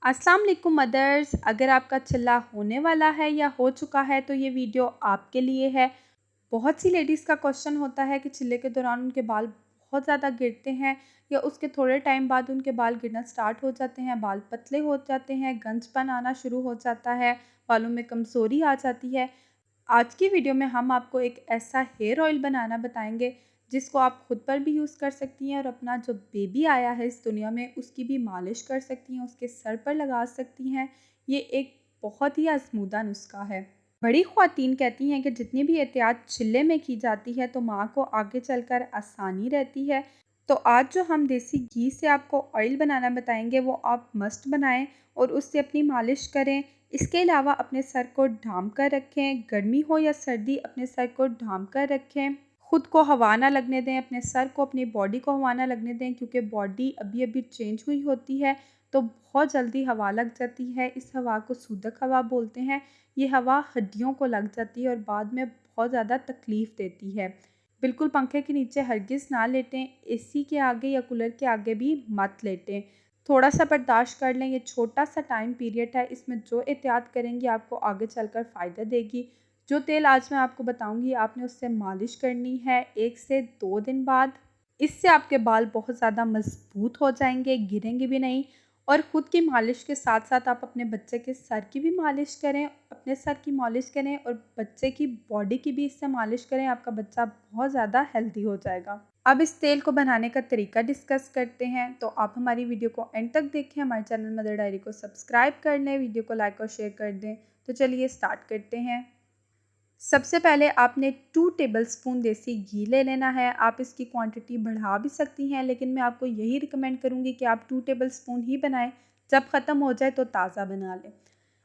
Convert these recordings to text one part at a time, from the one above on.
अस्सलाम वालेकुम मदर्स। अगर आपका चिल्ला होने वाला है या हो चुका है तो ये वीडियो आपके लिए है। बहुत सी लेडीज़ का क्वेश्चन होता है कि चिल्ले के दौरान उनके बाल बहुत ज़्यादा गिरते हैं या उसके थोड़े टाइम बाद उनके बाल गिरना स्टार्ट हो जाते हैं, बाल पतले हो जाते हैं, गंजपन आना शुरू हो जाता है, बालों में कमज़ोरी आ जाती है। आज की वीडियो में हम आपको एक ऐसा हेयर ऑयल बनाना बताएंगे जिसको आप खुद पर भी यूज़ कर सकती हैं और अपना जो बेबी आया है इस दुनिया में उसकी भी मालिश कर सकती हैं, उसके सर पर लगा सकती हैं। ये एक बहुत ही आजमूदा नुस्खा है। बड़ी ख़वातीन कहती हैं कि जितनी भी एहतियात चिल्ले में की जाती है तो माँ को आगे चलकर आसानी रहती है। तो आज जो हम देसी घी से आपको ऑयल बनाना बताएंगे वो आप मस्ट बनाएं और उससे अपनी मालिश करें। इसके अलावा अपने सर को ढांप कर रखें, गर्मी हो या सर्दी अपने सर को ढांप कर रखें। खुद को हवा ना लगने दें, अपने सर को, अपनी बॉडी को हवा ना लगने दें, क्योंकि बॉडी अभी अभी चेंज हुई होती है तो बहुत जल्दी हवा लग जाती है। इस हवा को सूदक हवा बोलते हैं। ये हवा हड्डियों को लग जाती है और बाद में बहुत ज़्यादा तकलीफ़ देती है। बिल्कुल पंखे के नीचे हरगिज़ ना लेटें, एसी के आगे या कूलर के आगे भी मत लेटें। थोड़ा सा बर्दाश्त कर लें, ये छोटा सा टाइम पीरियड है, इसमें जो एहतियात करेंगी आपको आगे चलकर फ़ायदा देगी। जो तेल आज मैं आपको बताऊंगी आपने उससे मालिश करनी है 1 से 2 दिन बाद। इससे आपके बाल बहुत ज़्यादा मजबूत हो जाएंगे, गिरेंगे भी नहीं। और ख़ुद की मालिश के साथ साथ आप अपने बच्चे के सर की भी मालिश करें, अपने सर की मालिश करें और बच्चे की बॉडी की भी इससे मालिश करें। आपका बच्चा बहुत ज़्यादा हेल्दी हो जाएगा। अब इस तेल को बनाने का तरीका डिस्कस करते हैं, तो आप हमारी वीडियो को एंड तक देखें। हमारे चैनल मदर डायरी को सब्सक्राइब कर लें, वीडियो को लाइक और शेयर कर दें। तो चलिए स्टार्ट करते हैं। सबसे पहले आपने 2 टेबलस्पून देसी घी ले लेना है। आप इसकी क्वांटिटी बढ़ा भी सकती हैं, लेकिन मैं आपको यही रिकमेंड करूँगी कि आप 2 टेबलस्पून ही बनाएं। जब ख़त्म हो जाए तो ताज़ा बना लें।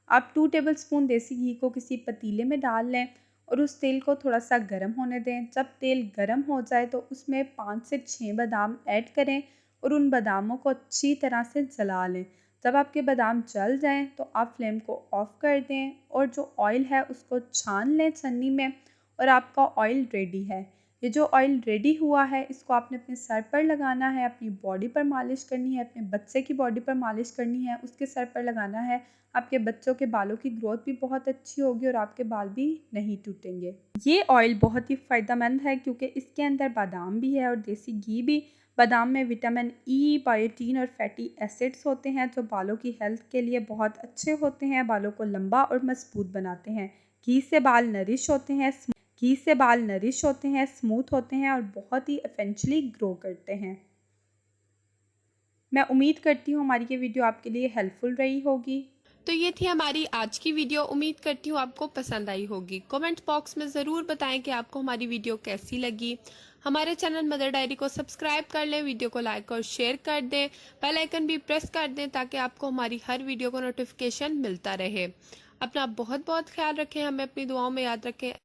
आप 2 टेबलस्पून देसी घी को किसी पतीले में डाल लें और उस तेल को थोड़ा सा गर्म होने दें। जब तेल गर्म हो जाए तो उसमें 5 से 6 बादाम ऐड करें और उन बादामों को अच्छी तरह से जला लें। जब आपके बादाम जल जाएं तो आप फ्लेम को ऑफ़ कर दें और जो ऑयल है उसको छान लें छन्नी में और आपका ऑयल रेडी है। ये जो ऑयल रेडी हुआ है इसको आपने अपने सर पर लगाना है, अपनी बॉडी पर मालिश करनी है, अपने बच्चे की बॉडी पर मालिश करनी है, उसके सर पर लगाना है। आपके बच्चों के बालों की ग्रोथ भी बहुत अच्छी होगी और आपके बाल भी नहीं टूटेंगे। ये ऑयल बहुत ही फ़ायदेमंद है क्योंकि इसके अंदर बादाम भी है और देसी घी भी। बादाम में विटामिन ई, बायोटीन और फैटी एसिड्स होते हैं जो बालों की हेल्थ के लिए बहुत अच्छे होते हैं, बालों को लंबा और मजबूत बनाते हैं। घी से बाल नरिश होते हैं, स्मूथ होते हैं और बहुत ही इवेंचुअली ग्रो करते हैं। मैं उम्मीद करती हूँ हमारी ये वीडियो आपके लिए हेल्पफुल रही होगी। तो ये थी हमारी आज की वीडियो। उम्मीद करती हूँ आपको पसंद आई होगी। कमेंट बॉक्स में ज़रूर बताएं कि आपको हमारी वीडियो कैसी लगी। हमारे चैनल मदर डायरी को सब्सक्राइब कर लें, वीडियो को लाइक और शेयर कर दें, बेल आइकन भी प्रेस कर दें ताकि आपको हमारी हर वीडियो को नोटिफिकेशन मिलता रहे। अपना बहुत बहुत ख्याल रखें, हमें अपनी दुआओं में याद रखें।